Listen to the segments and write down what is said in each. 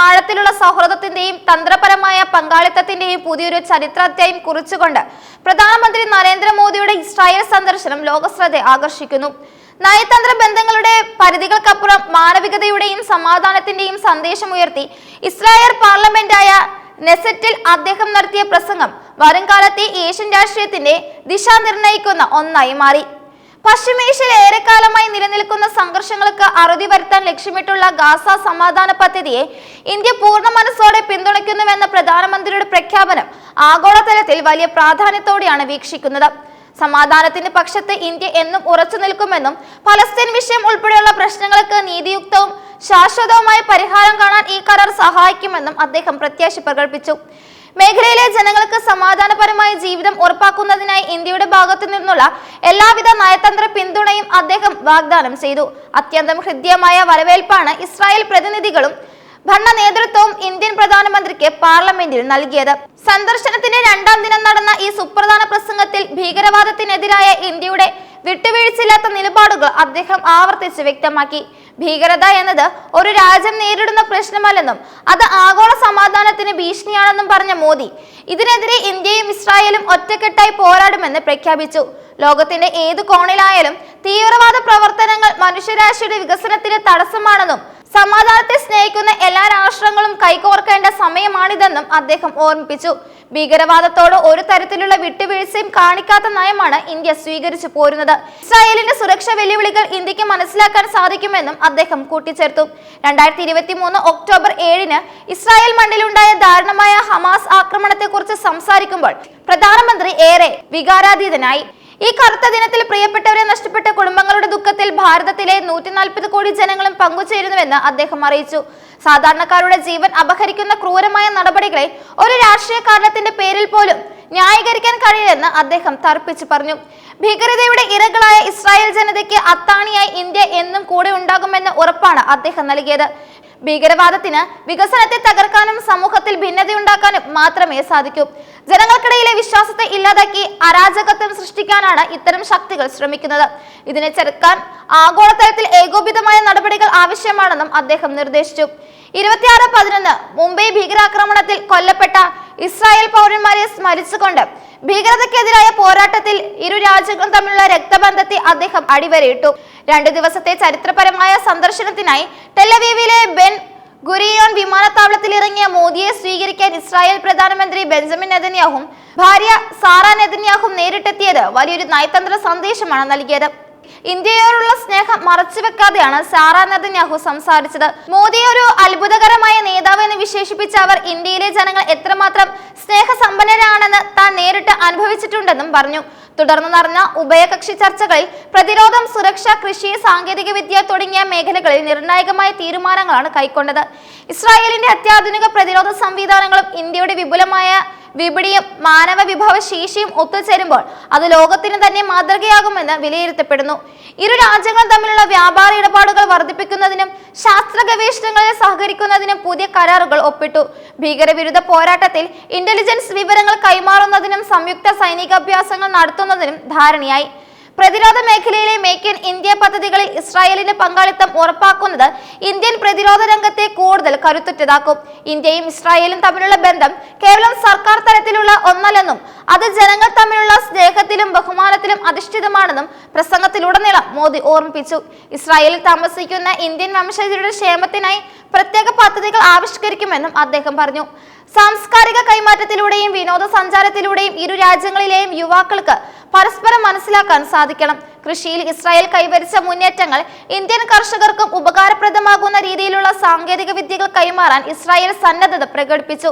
ആഴത്തിലുള്ള സൗഹൃദത്തിന്റെയും തന്ത്രപരമായ പങ്കാളിത്തത്തിന്റെയും പുതിയൊരു ചരിത്രാധ്യായം കുറിച്ചുകൊണ്ട് പ്രധാനമന്ത്രി നരേന്ദ്രമോദിയുടെ ഇസ്രായേൽ സന്ദർശനം ലോകശ്രദ്ധ ആകർഷിക്കുന്നു. നയതന്ത്ര ബന്ധങ്ങളുടെ പരിധികൾക്കപ്പുറം മാനവികതയുടെയും സമാധാനത്തിന്റെയും സന്ദേശമുയർത്തി ഇസ്രായേൽ പാർലമെന്റായ നെസറ്റിൽ അദ്ദേഹം നടത്തിയ പ്രസംഗം വരുംകാലത്തെ ഏഷ്യൻ രാഷ്ട്രീയത്തിന്റെ ദിശ നിർണ്ണയിക്കുന്ന ഒന്നായി മാറി. പശ്ചിമേഷ്യയിൽ ഏറെക്കാലമായി നിലനിൽക്കുന്ന സംഘർഷങ്ങൾക്ക് അറുതി വരുത്താൻ ലക്ഷ്യമിട്ടുള്ള ഗാസ സമാധാന പദ്ധതിയെ ഇന്ത്യ പൂർണ്ണ മനസ്സോടെ പിന്തുണയ്ക്കുന്നുവെന്ന പ്രധാനമന്ത്രിയുടെ പ്രഖ്യാപനം ആഗോളതലത്തിൽ വലിയ പ്രാധാന്യത്തോടെയാണ് വീക്ഷിക്കുന്നത്. സമാധാനത്തിന്റെ പക്ഷത്ത് ഇന്ത്യ എന്നും ഉറച്ചു നിൽക്കുമെന്നും പലസ്തീൻ വിഷയം ഉൾപ്പെടെയുള്ള പ്രശ്നങ്ങൾക്ക് നീതിയുക്തവും ശാശ്വതവുമായ പരിഹാരം കാണാൻ ഈ കരാർ സഹായിക്കുമെന്നും അദ്ദേഹം പ്രത്യാശ പ്രകടിപ്പിച്ചു. മേഖലയിലെ ജനങ്ങൾക്ക് സമാധാനപരമായ ജീവിതം ഉറപ്പാക്കുന്നതിനായി ഇന്ത്യയുടെ ഭാഗത്തു നിന്നുള്ള എല്ലാവിധ നയതന്ത്ര പിന്തുണയും അദ്ദേഹം വാഗ്ദാനം ചെയ്തു. അത്യന്തം ഹൃദ്യമായ വരവേൽപ്പാണ് ഇസ്രായേൽ പ്രതിനിധികളും ഭരണ നേതൃത്വവും ഇന്ത്യൻ പ്രധാനമന്ത്രിക്ക് പാർലമെന്റിൽ നൽകിയത്. സന്ദർശനത്തിന്റെ രണ്ടാം ദിനം നടന്ന ഈ സുപ്രധാന പ്രസംഗത്തിൽ ഭീകരവാദത്തിനെതിരായ ഇന്ത്യയുടെ വിട്ടുവീഴ്ചയില്ലാത്ത നിലപാടുകൾ അദ്ദേഹം ആവർത്തിച്ച് വ്യക്തമാക്കി. ഭീകരത എന്നത് ഒരു രാജ്യം നേരിടുന്ന പ്രശ്നമല്ലെന്നും അത് ആഗോള സമാധാനത്തിന് ഭീഷണിയാണെന്നും പറഞ്ഞ മോദി ഇതിനെതിരെ ഇന്ത്യയും ഇസ്രായേലും ഒറ്റക്കെട്ടായി പോരാടുമെന്ന് പ്രഖ്യാപിച്ചു. ലോകത്തിന്റെ ഏതു കോണിലായാലും തീവ്രവാദ പ്രവർത്തനങ്ങൾ മനുഷ്യരാശിയുടെ വികസനത്തിന് തടസ്സമാണെന്നും സമാധാനത്തെ സ്നേഹിക്കുന്ന എല്ലാ രാഷ്ട്രങ്ങളും കൈകോർക്കേണ്ട സമയമാണിതെന്നും അദ്ദേഹം ഓർമ്മിപ്പിച്ചു. ഭീകരവാദത്തോട് ഒരു തരത്തിലുള്ള വിട്ടുവീഴ്ചയും കാണിക്കാത്ത നയമാണ് ഇന്ത്യ സ്വീകരിച്ചു പോരുന്നത്. ഇസ്രായേലിന്റെ സുരക്ഷാ വെല്ലുവിളികൾ ഇന്ത്യക്ക് മനസ്സിലാക്കാൻ സാധിക്കുമെന്നും അദ്ദേഹം കൂട്ടിച്ചേർത്തു. 2023 ഒക്ടോബർ 7 ഇസ്രായേൽ മണ്ണിലുണ്ടായ ദാരുണമായ ഹമാസ് ആക്രമണത്തെക്കുറിച്ച് സംസാരിക്കുമ്പോൾ പ്രധാനമന്ത്രി ഏറെ വികാരാധീതനായി. ഈ കറുത്ത ദിനത്തിൽ പ്രിയപ്പെട്ടവരെ നഷ്ടപ്പെട്ട കുടുംബങ്ങളുടെ ദുഃഖത്തിൽ ഭാരതത്തിലെ 140 കോടി ജനങ്ങളും പങ്കുചേരുന്നുവെന്ന് അദ്ദേഹം അറിയിച്ചു. സാധാരണക്കാരുടെ ജീവൻ അപഹരിക്കുന്ന ക്രൂരമായ നടപടികളെ ഒരു രാഷ്ട്രീയ കാരണത്തിന്റെ പേരിൽ പോലും ന്യായീകരിക്കാൻ കഴിയില്ലെന്ന് അദ്ദേഹം തർപ്പിച്ചു പറഞ്ഞു. ഭീകരതയുടെ ഇരകളായ ഇസ്രായേൽ ജനതയ്ക്ക് അത്താണിയായി ഇന്ത്യ എന്നും കൂടെ ഉണ്ടാകുമെന്ന ഉറപ്പാണ് അദ്ദേഹം നൽകിയത്. ഭീകരവാദത്തിന് വികസനത്തെ തകർക്കാനും സമൂഹത്തിൽ ഭിന്നതയുണ്ടാക്കാനും മാത്രമേ സാധിക്കൂ. ജനങ്ങൾക്കിടയിലെ വിശ്വാസത്തെ ഇല്ലാതാക്കി അരാജകത്വം സൃഷ്ടിക്കാനാണ് ഇത്തരം ശക്തികൾ ശ്രമിക്കുന്നത്. ഇതിനെ ചെറുക്കാൻ ആഗോളതലത്തിൽ ഏകോപിതമായ നടപടികൾ ആവശ്യമാണെന്നും അദ്ദേഹം നിർദ്ദേശിച്ചു. 26/11 മുംബൈ ഭീകരാക്രമണത്തിൽ കൊല്ലപ്പെട്ട ഇസ്രായേൽ പൗരന്മാരെ സ്മരിച്ചുകൊണ്ട് ഭീകരതയ്ക്കെതിരായ പോരാട്ടത്തിൽ ഇരു രാജ്യങ്ങളും തമ്മിലുള്ള രക്തബന്ധത്തെ അദ്ദേഹം അടിവരയിട്ടു. 2 ദിവസത്തെ ചരിത്രപരമായ സന്ദർശനത്തിനായി ടെലവീവിലെ ബെൻ ഗുരിയോൺ വിമാനത്താവളത്തിൽ ഇറങ്ങിയ മോദിയെ സ്വീകരിക്കാൻ ഇസ്രായേൽ പ്രധാനമന്ത്രി ബെഞ്ചമിൻ നെതന്യാഹുവും ഭാര്യ സാറ നെതന്യാഹുവും നേരിട്ടെത്തിയത് വലിയൊരു നയതന്ത്ര സന്ദേശമാണ് നൽകിയത്. ഇന്ത്യയോടുള്ള സ്നേഹം മറച്ചുവെക്കാതെയാണ് സാറ നെതന്യാഹു സംസാരിച്ചത്. മോദിയെ ഒരു അത്ഭുതകരമായ നേതാവ് എന്ന് വിശേഷിപ്പിച്ച അവർ ഇന്ത്യയിലെ ജനങ്ങൾ എത്രമാത്രം സ്നേഹസമ്പന്നരാണെന്ന് താൻ നേരിട്ട് അനുഭവിച്ചിട്ടുണ്ടെന്നും പറഞ്ഞു. തുടർന്ന് നടന്ന ഉഭയകക്ഷി ചർച്ചകളിൽ പ്രതിരോധം, സുരക്ഷ, കൃഷി, സാങ്കേതിക വിദ്യ തുടങ്ങിയ മേഖലകളിൽ നിർണായകമായ തീരുമാനങ്ങളാണ് കൈക്കൊണ്ടത്. ഇസ്രായേലിന്റെ അത്യാധുനിക പ്രതിരോധ സംവിധാനങ്ങളും ഇന്ത്യയുടെ വിപുലമായ വിപണിയും മാനവ വിഭവ ശേഷിയും ഒത്തുചേരുമ്പോൾ അത് ലോകത്തിന് തന്നെ മാതൃകയാകുമെന്ന് വിലയിരുത്തപ്പെടുന്നു. ഇരു രാജ്യങ്ങളും തമ്മിലുള്ള വ്യാപാര ഇടപാടുകൾ വർദ്ധിപ്പിക്കുന്നതിനും ശാസ്ത്ര ഗവേഷണങ്ങളിൽ സഹകരിക്കുന്നതിനും പുതിയ കരാറുകൾ ഒപ്പിട്ടു. ഭീകരവിരുദ്ധ പോരാട്ടത്തിൽ ഇന്റലിജൻസ് വിവരങ്ങൾ കൈമാറുന്നതിനും സംയുക്ത സൈനികാഭ്യാസങ്ങൾ നടത്തുന്നതിനും ധാരണയായി. പ്രതിരോധ മേഖലയിലെ മേക്ക് ഇൻ ഇന്ത്യ പദ്ധതികളിൽ ഇസ്രായേലിന്റെ പങ്കാളിത്തം ഉറപ്പാക്കുന്നത് ഇന്ത്യൻ പ്രതിരോധ രംഗത്തെ കൂടുതൽ കരുത്തുറ്റതാക്കും. ഇന്ത്യയും ഇസ്രായേലും തമ്മിലുള്ള ബന്ധം കേവലം സർക്കാർ തലത്തിലുള്ള ഒന്നല്ലെന്നും അത് ജനങ്ങൾ തമ്മിലുള്ള സ്നേഹത്തിലും ബഹുമാനത്തിലും അധിഷ്ഠിതമാണെന്നും പ്രസംഗത്തിലുടനീളം മോദി ഓർമ്മിപ്പിച്ചു. ഇസ്രായേലിൽ താമസിക്കുന്ന ഇന്ത്യൻ വംശജരുടെ ക്ഷേമത്തിനായി പ്രത്യേക പദ്ധതികൾ ആവിഷ്കരിക്കുമെന്നും അദ്ദേഹം പറഞ്ഞു. സാംസ്കാരിക കൈമാറ്റത്തിലൂടെയും വിനോദസഞ്ചാരത്തിലൂടെയും ഇരു രാജ്യങ്ങളിലെയും യുവാക്കൾക്ക് പരസ്പരം മനസ്സിലാക്കാൻ സാധിക്കണം. കൃഷിയിൽ ഇസ്രായേൽ കൈവരിച്ച മുന്നേറ്റങ്ങൾ ഇന്ത്യൻ കർഷകർക്കും ഉപകാരപ്രദമാകുന്ന രീതിയിലുള്ള സാങ്കേതിക വിദ്യകൾ കൈമാറാൻ ഇസ്രായേൽ സന്നദ്ധത പ്രകടിപ്പിച്ചു.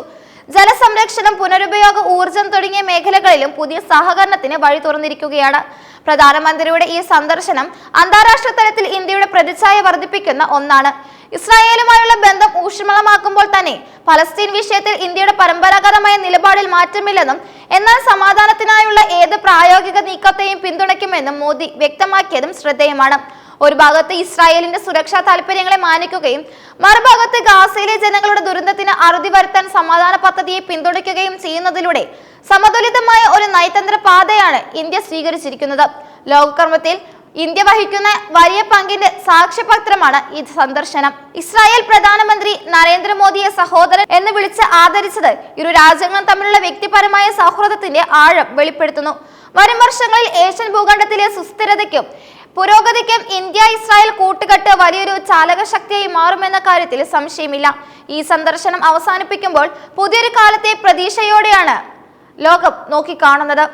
ജലസംരക്ഷണം, പുനരുപയോഗ ഊർജം തുടങ്ങിയ മേഖലകളിലും പുതിയ സഹകരണത്തിന് വഴി തുറന്നിരിക്കുകയാണ്. പ്രധാനമന്ത്രിയുടെ ഈ സന്ദർശനം അന്താരാഷ്ട്ര തലത്തിൽ ഇന്ത്യയുടെ പ്രതിച്ഛായ വർദ്ധിപ്പിക്കുന്ന ഒന്നാണ്. ഇസ്രായേലുമായുള്ള ബന്ധം ഊഷ്മളമാക്കുമ്പോൾ തന്നെ പലസ്തീൻ വിഷയത്തിൽ ഇന്ത്യയുടെ പരമ്പരാഗതമായ നിലപാടിൽ മാറ്റമില്ലെന്നും എന്നാൽ സമാധാനത്തിനായുള്ള ഏത് പ്രായോഗിക നീക്കത്തെയും പിന്തുണയ്ക്കുമെന്നും മോദി വ്യക്തമാക്കിയതും ശ്രദ്ധേയമാണ്. ഒരു ഭാഗത്ത് ഇസ്രായേലിന്റെ സുരക്ഷാ താൽപര്യങ്ങളെ മാനിക്കുകയും മറുഭാഗത്ത് ഗാസയിലെ ജനങ്ങളുടെ ദുരന്തത്തിന് അറുതി വരുത്താൻ സമാധാന പദ്ധതിയെ പിന്തുണയ്ക്കുകയും ചെയ്യുന്നതിലൂടെ സമതുലിതമായ ഒരു നയതന്ത്ര പാതയാണ് ഇന്ത്യ സ്വീകരിച്ചിരിക്കുന്നത്. ലോകക്രമത്തിൽ ഇന്ത്യ വഹിക്കുന്ന വലിയ പങ്കിന്റെ സാക്ഷ്യപത്രമാണ് ഈ സന്ദർശനം. ഇസ്രായേൽ പ്രധാനമന്ത്രി നരേന്ദ്രമോദിയെ സഹോദരൻ എന്ന് വിളിച്ച് ആദരിച്ചത് ഇരു രാജ്യങ്ങളും തമ്മിലുള്ള വ്യക്തിപരമായ സൗഹൃദത്തിന്റെ ആഴം വെളിപ്പെടുത്തുന്നു. വരും വർഷങ്ങളിൽ ഏഷ്യൻ ഭൂഖണ്ഡത്തിലെ സുസ്ഥിരതയ്ക്കും പുരോഗതിക്കും ഇന്ത്യ ഇസ്രായേൽ കൂട്ടുകെട്ട് വലിയൊരു ചാലകശക്തിയായി മാറുമെന്ന കാര്യത്തിൽ സംശയമില്ല. ഈ സന്ദർശനം അവസാനിപ്പിക്കുമ്പോൾ പുതിയൊരു കാലത്തെ പ്രതീക്ഷയോടെയാണ് ലോകം നോക്കിക്കാണുന്നത്.